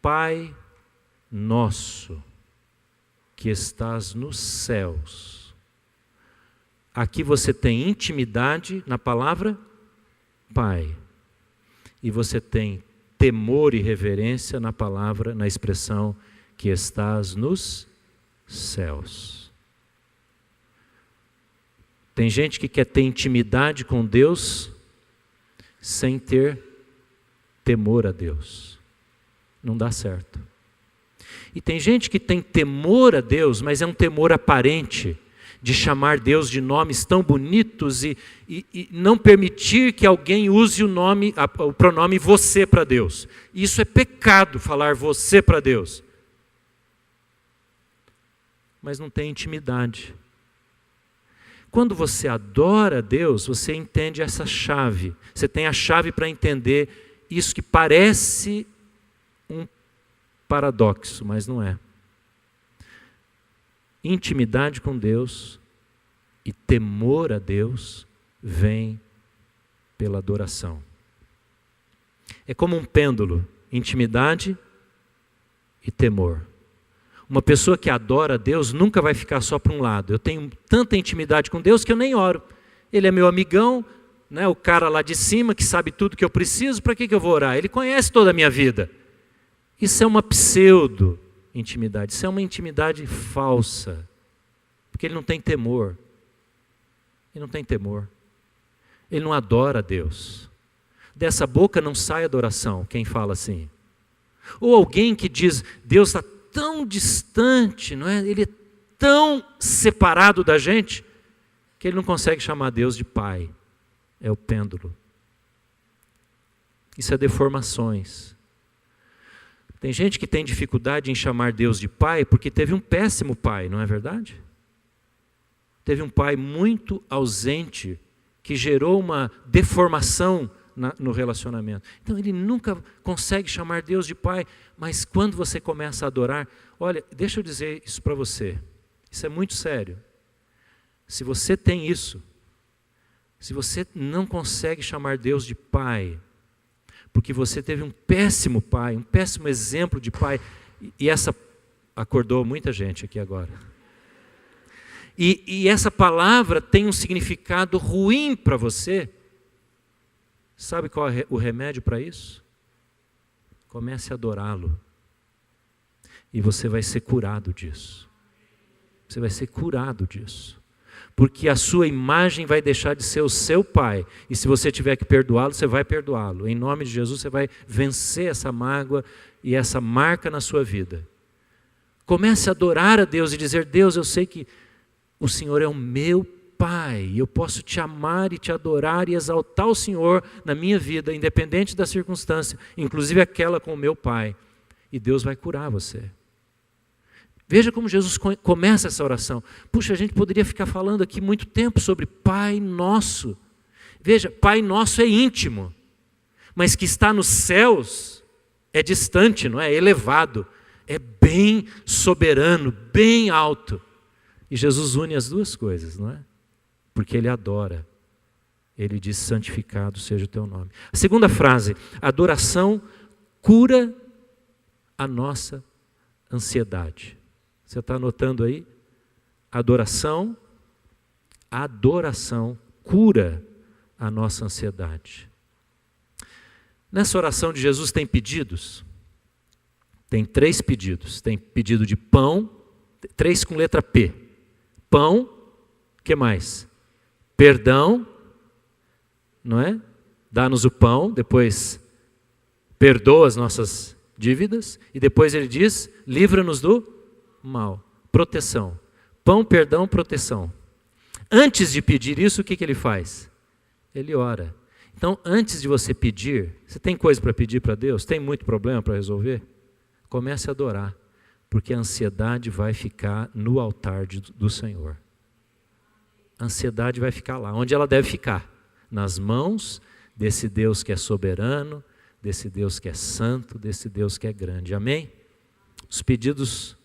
Pai nosso que estás nos céus, aqui você tem intimidade na palavra Pai, e você tem temor e reverência na palavra, na expressão que estás nos céus. Tem gente que quer ter intimidade com Deus sem ter temor a Deus. Não dá certo. E tem gente que tem temor a Deus, mas é um temor aparente, de chamar Deus de nomes tão bonitos e não permitir que alguém use o pronome você para Deus. Isso é pecado, falar você para Deus. Mas não tem intimidade. Quando você adora a Deus, você entende essa chave. Você tem a chave para entender isso que parece um paradoxo, mas não é. Intimidade com Deus e temor a Deus vem pela adoração. É como um pêndulo, intimidade e temor. Uma pessoa que adora a Deus nunca vai ficar só para um lado. Eu tenho tanta intimidade com Deus que eu nem oro. Ele é meu amigão, né, o cara lá de cima que sabe tudo que eu preciso, para que eu vou orar? Ele conhece toda a minha vida. Isso é uma pseudo-intimidade, isso é uma intimidade falsa, porque ele não tem temor. Ele não tem temor. Ele não adora a Deus. Dessa boca não sai adoração, quem fala assim. Ou alguém que diz, Deus está tão distante, não é? Ele é tão separado da gente, que ele não consegue chamar Deus de Pai. É o pêndulo. Isso é deformações. Tem gente que tem dificuldade em chamar Deus de Pai porque teve um péssimo pai, não é verdade? Teve um pai muito ausente que gerou uma deformação no relacionamento. Então ele nunca consegue chamar Deus de Pai, mas quando você começa a adorar, olha, deixa eu dizer isso para você, isso é muito sério. Se você tem isso, se você não consegue chamar Deus de Pai, porque você teve um péssimo pai, um péssimo exemplo de pai, e essa acordou muita gente aqui agora. E essa palavra tem um significado ruim para você. Sabe qual é o remédio para isso? Comece a adorá-lo. E você vai ser curado disso. Você vai ser curado disso. Porque a sua imagem vai deixar de ser o seu pai. E se você tiver que perdoá-lo, você vai perdoá-lo. Em nome de Jesus, você vai vencer essa mágoa e essa marca na sua vida. Comece a adorar a Deus e dizer, Deus, eu sei que o Senhor é o meu Pai. Eu posso te amar e te adorar e exaltar o Senhor na minha vida, independente da circunstância, inclusive aquela com o meu Pai. E Deus vai curar você. Veja como Jesus começa essa oração. Puxa, a gente poderia ficar falando aqui muito tempo sobre Pai Nosso. Veja, Pai Nosso é íntimo, mas que está nos céus é distante, não é? É elevado, é bem soberano, bem alto. E Jesus une as duas coisas, não é? Porque Ele adora. Ele diz, santificado seja o teu nome. A segunda frase, adoração cura a nossa ansiedade. Você está anotando aí? Adoração cura a nossa ansiedade. Nessa oração de Jesus tem pedidos? Tem 3 pedidos. Tem pedido de pão, 3 com letra P. Pão, o que mais? Perdão, não é? Dá-nos o pão, depois perdoa as nossas dívidas, e depois ele diz, livra-nos do mal. Proteção. Pão, perdão, proteção. Antes de pedir isso, o que ele faz? Ele ora. Então, antes de você pedir, você tem coisa para pedir para Deus? Tem muito problema para resolver? Comece a adorar, porque a ansiedade vai ficar no altar do Senhor. A ansiedade vai ficar lá, onde ela deve ficar, nas mãos desse Deus que é soberano, desse Deus que é santo, desse Deus que é grande. Amém? Os pedidos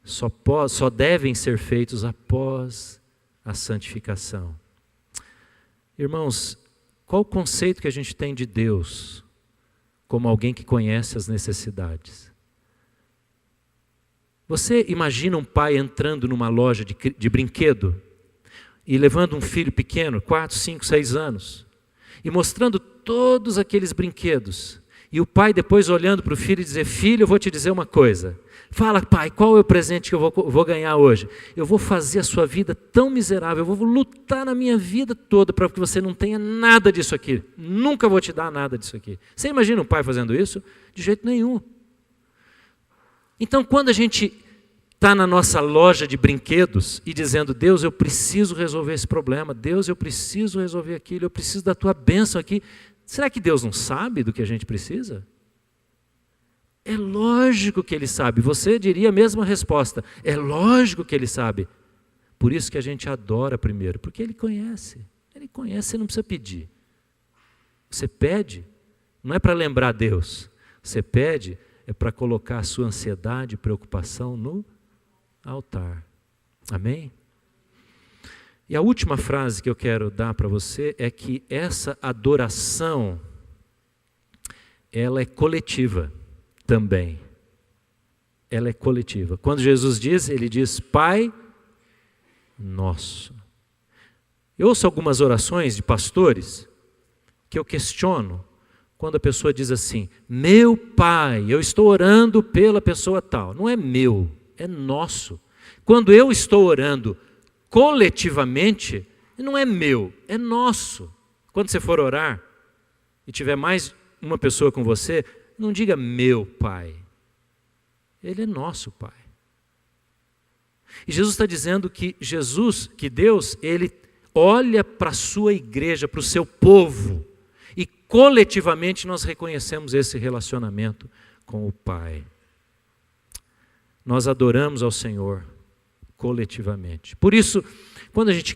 só devem ser feitos após a santificação. Irmãos, qual o conceito que a gente tem de Deus como alguém que conhece as necessidades? Você imagina um pai entrando numa loja de brinquedo e levando um filho pequeno, 4, 5, 6 anos, e mostrando todos aqueles brinquedos, e o pai depois olhando para o filho e dizer: filho, eu vou te dizer uma coisa, fala pai, qual é o presente que eu vou ganhar hoje? Eu vou fazer a sua vida tão miserável, eu vou lutar na minha vida toda para que você não tenha nada disso aqui, nunca vou te dar nada disso aqui. Você imagina um pai fazendo isso? De jeito nenhum. Então, quando a gente está na nossa loja de brinquedos e dizendo: Deus, eu preciso resolver esse problema, Deus, eu preciso resolver aquilo, eu preciso da tua bênção aqui. Será que Deus não sabe do que a gente precisa? É lógico que Ele sabe. Você diria a mesma resposta. É lógico que Ele sabe. Por isso que a gente adora primeiro, porque Ele conhece. Ele conhece, você não precisa pedir. Você pede, não é para lembrar Deus. Você pede, é para colocar a sua ansiedade e preocupação no altar. Amém? E a última frase que eu quero dar para você é que essa adoração, ela é coletiva também. Ela é coletiva. Quando Jesus diz, Ele diz: Pai Nosso. Eu ouço algumas orações de pastores que eu questiono quando a pessoa diz assim: meu Pai, eu estou orando pela pessoa tal. Não é meu, é nosso. Quando eu estou orando coletivamente, não é meu, é nosso. Quando você for orar e tiver mais uma pessoa com você, não diga meu Pai. Ele é nosso Pai. E Jesus está dizendo que Deus, Ele olha para a sua igreja, para o seu povo, e coletivamente nós reconhecemos esse relacionamento com o Pai. Nós adoramos ao Senhor coletivamente. Por isso, quando a gente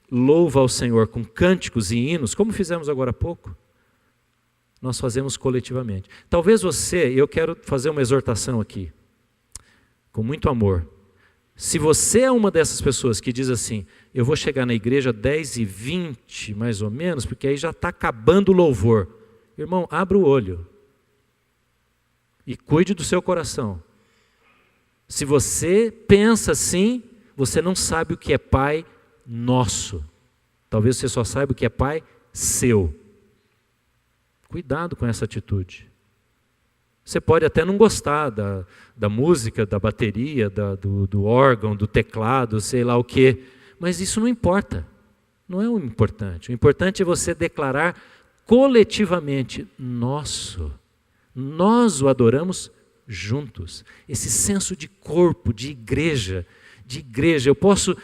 louva ao Senhor com cânticos e hinos, como fizemos agora há pouco, nós fazemos coletivamente. Talvez eu quero fazer uma exortação aqui, com muito amor. Se você é uma dessas pessoas que diz assim: eu vou chegar na igreja 10h20, mais ou menos, porque aí já está acabando o louvor. Irmão, abra o olho e cuide do seu coração. Se você pensa assim, você não sabe o que é Pai Nosso. Talvez você só saiba o que é Pai Seu. Cuidado com essa atitude. Você pode até não gostar da música, da bateria, do órgão, do teclado, sei lá o quê, mas isso não importa. Não é o importante. O importante é você declarar coletivamente: nosso. Nós o adoramos juntos. Esse senso de corpo, de igreja. Eu posso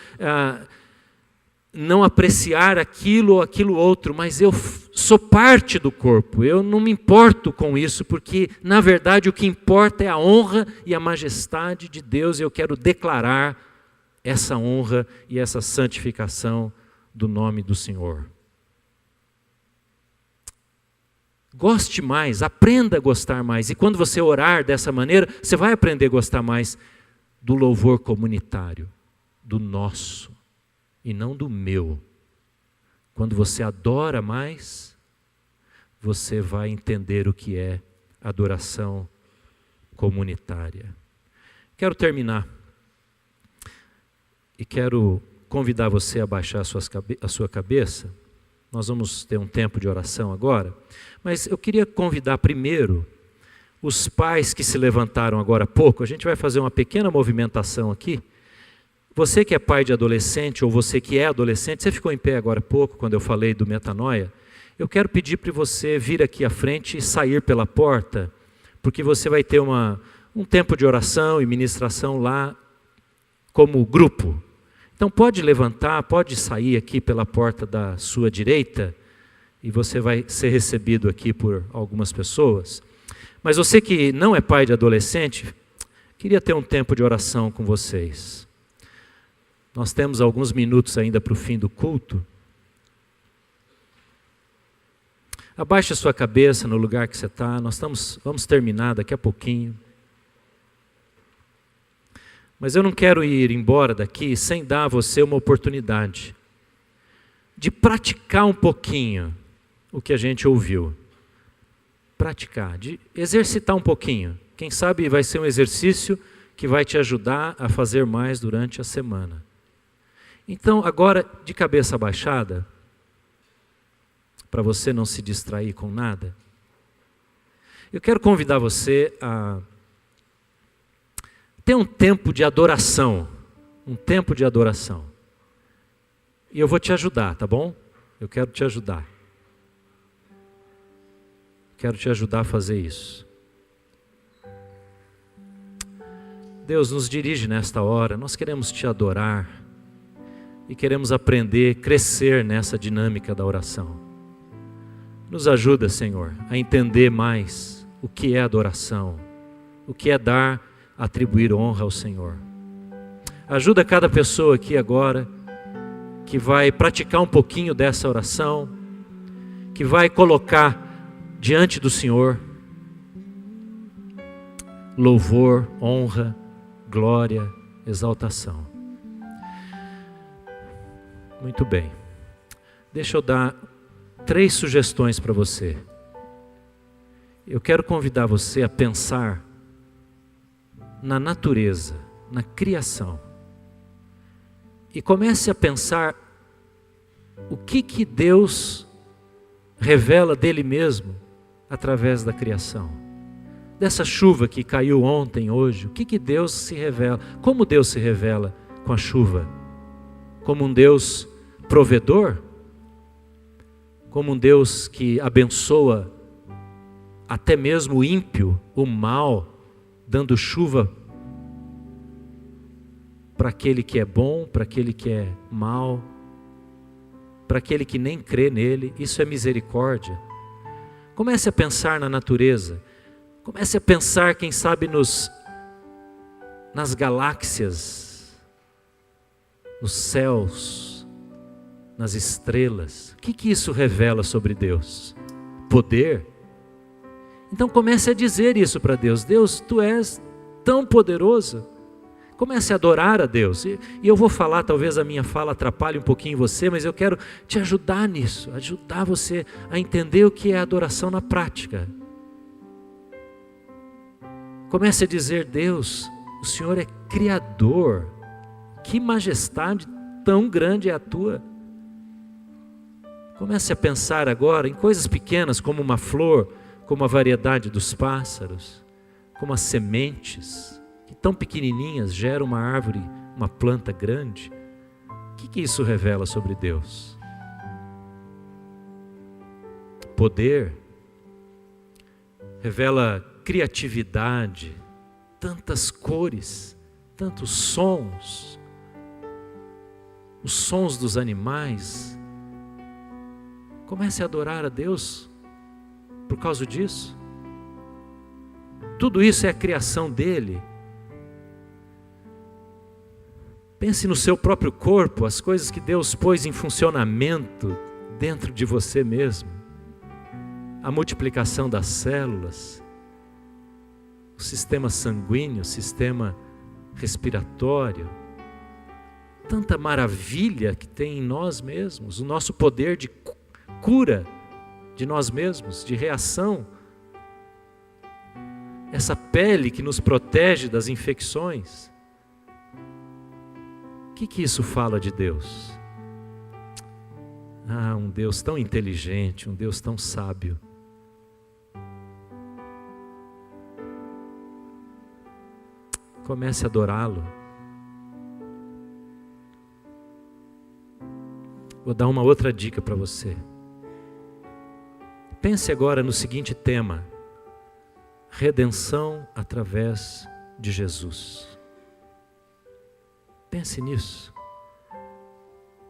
não apreciar aquilo ou aquilo outro, mas eu sou parte do corpo. Eu não me importo com isso, porque na verdade o que importa é a honra e a majestade de Deus, e eu quero declarar essa honra e essa santificação do nome do Senhor. Goste mais, aprenda a gostar mais. E quando você orar dessa maneira, você vai aprender a gostar mais do louvor comunitário, do nosso, e não do meu. Quando você adora mais, você vai entender o que é adoração comunitária. Quero terminar. E quero convidar você a baixar a sua cabeça. Nós vamos ter um tempo de oração agora, mas eu queria convidar primeiro os pais que se levantaram agora há pouco. A gente vai fazer uma pequena movimentação aqui. Você que é pai de adolescente, ou você que é adolescente, você ficou em pé agora há pouco, quando eu falei do metanoia. Eu quero pedir para você vir aqui à frente e sair pela porta, porque você vai ter um tempo de oração e ministração lá como grupo. Então pode levantar, pode sair aqui pela porta da sua direita e você vai ser recebido aqui por algumas pessoas. Mas você que não é pai de adolescente, queria ter um tempo de oração com vocês. Nós temos alguns minutos ainda para o fim do culto. Abaixe a sua cabeça no lugar que você está, vamos terminar daqui a pouquinho. Mas eu não quero ir embora daqui sem dar a você uma oportunidade de praticar um pouquinho o que a gente ouviu. Praticar, de exercitar um pouquinho. Quem sabe vai ser um exercício que vai te ajudar a fazer mais durante a semana. Então, agora, de cabeça baixada, para você não se distrair com nada, eu quero convidar você a ter um tempo de adoração. Um tempo de adoração. E eu vou te ajudar, tá bom? Eu quero te ajudar. Quero te ajudar a fazer isso. Deus, nos dirige nesta hora, nós queremos te adorar e queremos aprender, crescer nessa dinâmica da oração. Nos ajuda, Senhor, a entender mais o que é adoração, o que é dar, atribuir honra ao Senhor. Ajuda cada pessoa aqui agora que vai praticar um pouquinho dessa oração, que vai colocar diante do Senhor louvor, honra, glória, exaltação. Muito bem. Deixa eu dar 3 sugestões para você. Eu quero convidar você a pensar na natureza, na criação. E comece a pensar o que Deus revela dele mesmo através da criação. Dessa chuva que caiu ontem, hoje, o que Deus se revela? Como Deus se revela com a chuva? Como um Deus provedor? Como um Deus que abençoa até mesmo o ímpio, o mal, dando chuva para aquele que é bom, para aquele que é mal, para aquele que nem crê nele. Isso é misericórdia. Comece a pensar na natureza. Comece a pensar, quem sabe, nas galáxias, nos céus, nas estrelas. O que isso revela sobre Deus? Poder? Então comece a dizer isso para Deus. Deus, tu és tão poderoso. Comece a adorar a Deus. E eu vou falar, talvez a minha fala atrapalhe um pouquinho você, mas eu quero te ajudar nisso. Ajudar você a entender o que é adoração na prática. Comece a dizer, Deus, o Senhor é Criador. Que majestade tão grande é a tua. Comece a pensar agora em coisas pequenas como uma flor, como a variedade dos pássaros, como as sementes, que tão pequenininhas geram uma árvore, uma planta grande. O que isso revela sobre Deus? Poder, revela criatividade, tantas cores, tantos sons, os sons dos animais. Comece a adorar a Deus por causa disso. Tudo isso é a criação dele. Pense no seu próprio corpo, as coisas que Deus pôs em funcionamento dentro de você mesmo. A multiplicação das células, o sistema sanguíneo, o sistema respiratório. Tanta maravilha que tem em nós mesmos, o nosso poder de cura de nós mesmos, de reação. Essa pele que nos protege das infecções. O que isso fala de Deus? Ah, um Deus tão inteligente, um Deus tão sábio. Comece a adorá-lo. Vou dar uma outra dica para você. Pense agora no seguinte tema: redenção através de Jesus. Pense nisso.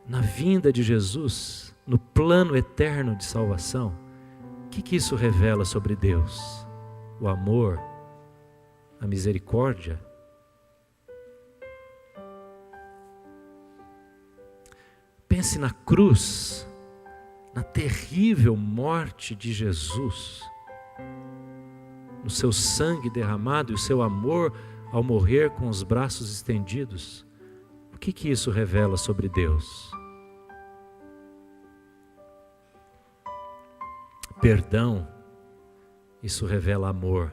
Na vinda de Jesus, no plano eterno de salvação, o que isso revela sobre Deus? O amor, a misericórdia. Pense na cruz, na terrível morte de Jesus, no seu sangue derramado e o seu amor ao morrer com os braços estendidos. O que isso revela sobre Deus? Perdão, isso revela amor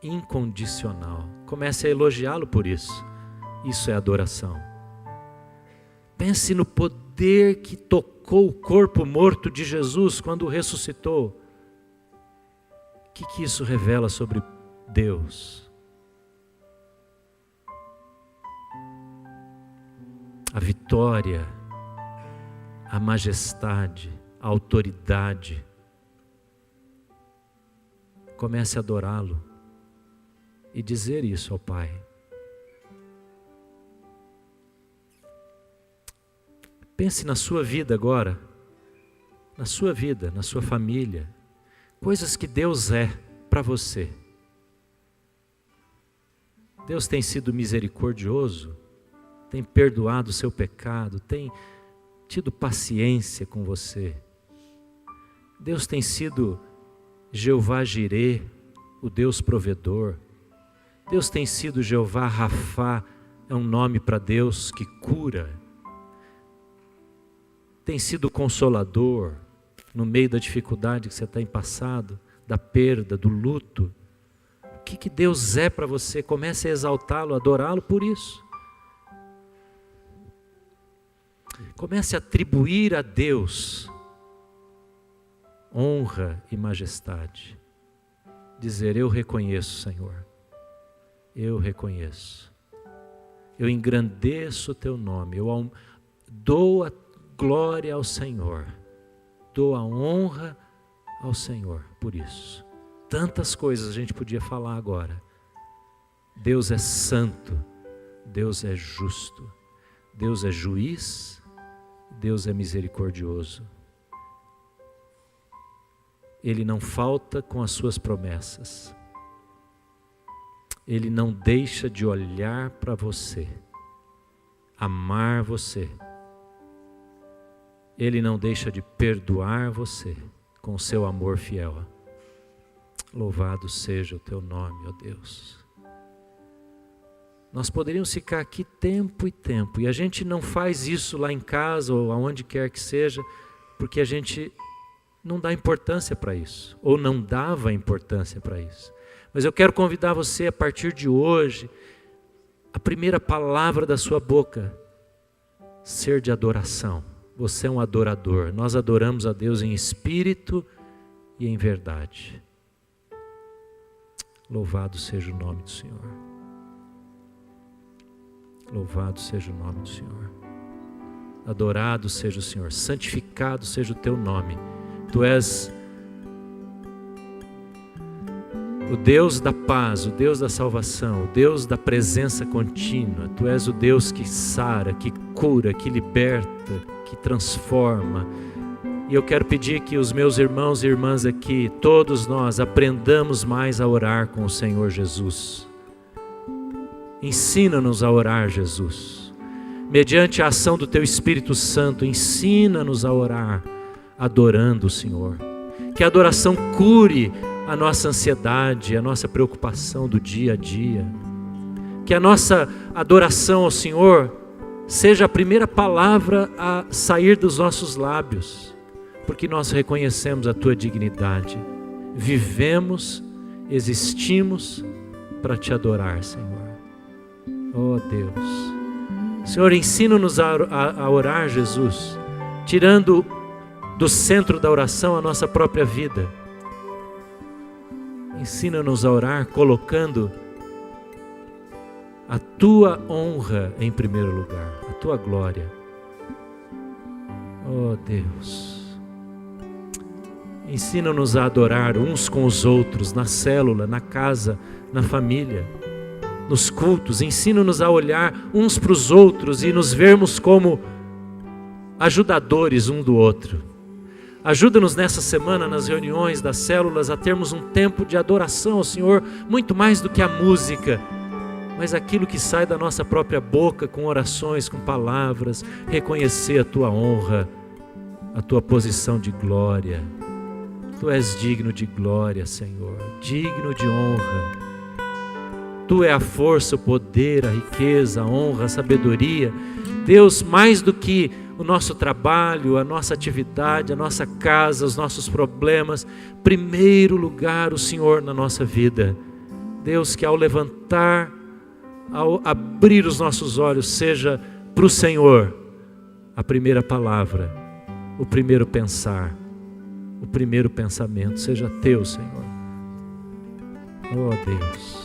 incondicional. Comece a elogiá-lo por isso. Isso é adoração. Pense no poder que tocou o corpo morto de Jesus quando o ressuscitou. O que isso revela sobre Deus? A vitória, a majestade, a autoridade. Comece a adorá-lo e dizer isso ao Pai. Pense na sua vida agora, na sua vida, na sua família, coisas que Deus é para você. Deus tem sido misericordioso, tem perdoado o seu pecado, tem tido paciência com você. Deus tem sido Jeová Jirê, o Deus provedor. Deus tem sido Jeová Rafá, é um nome para Deus que cura. Tem sido consolador no meio da dificuldade que você está em passado, da perda, do luto. O que Deus é para você? Comece a exaltá-lo, adorá-lo por isso. Comece a atribuir a Deus honra e majestade. Dizer: eu reconheço, Senhor, eu reconheço. Eu engrandeço o teu nome, eu dou a glória ao Senhor, dou a honra ao Senhor por isso. Tantas coisas a gente podia falar agora. Deus é santo, Deus é justo, Deus é juiz, Deus é misericordioso. Ele não falta com as suas promessas. Ele não deixa de olhar para você, amar você. Ele não deixa de perdoar você com o seu amor fiel. Louvado seja o teu nome, ó Deus. Nós poderíamos ficar aqui tempo e tempo, e a gente não faz isso lá em casa ou aonde quer que seja, porque a gente não dá importância para isso, ou não dava importância para isso. Mas eu quero convidar você a partir de hoje, a primeira palavra da sua boca, ser de adoração. Você é um adorador. Nós adoramos a Deus em espírito e em verdade. Louvado seja o nome do Senhor. Louvado seja o nome do Senhor. Adorado seja o Senhor. Santificado seja o teu nome. Tu és o Deus da paz, o Deus da salvação, o Deus da presença contínua. Tu és o Deus que sara, que cura, que liberta, que transforma. E eu quero pedir que os meus irmãos e irmãs aqui, todos nós, aprendamos mais a orar com o Senhor Jesus. Ensina-nos a orar, Jesus. Mediante a ação do Teu Espírito Santo, ensina-nos a orar, adorando o Senhor. Que a adoração cure a nossa ansiedade, a nossa preocupação do dia a dia. Que a nossa adoração ao Senhor seja a primeira palavra a sair dos nossos lábios, porque nós reconhecemos a Tua dignidade. Vivemos, existimos para Te adorar, Senhor. Oh Deus, Senhor, ensina-nos a orar, Jesus, tirando do centro da oração a nossa própria vida. Ensina-nos a orar colocando a Tua honra em primeiro lugar, a Tua glória. Oh Deus, ensina-nos a adorar uns com os outros, na célula, na casa, na família, nos cultos. Ensina-nos a olhar uns para os outros e nos vermos como ajudadores um do outro. Ajuda-nos nessa semana, nas reuniões das células, a termos um tempo de adoração ao Senhor, muito mais do que a música, mas aquilo que sai da nossa própria boca, com orações, com palavras, reconhecer a Tua honra, a Tua posição de glória. Tu és digno de glória, Senhor, digno de honra. Tu é a força, o poder, a riqueza, a honra, a sabedoria. Deus, mais do que o nosso trabalho, a nossa atividade, a nossa casa, os nossos problemas, primeiro lugar o Senhor na nossa vida. Deus, que ao levantar, ao abrir os nossos olhos, seja para o Senhor a primeira palavra, o primeiro pensar, o primeiro pensamento, seja Teu, Senhor. Oh Deus.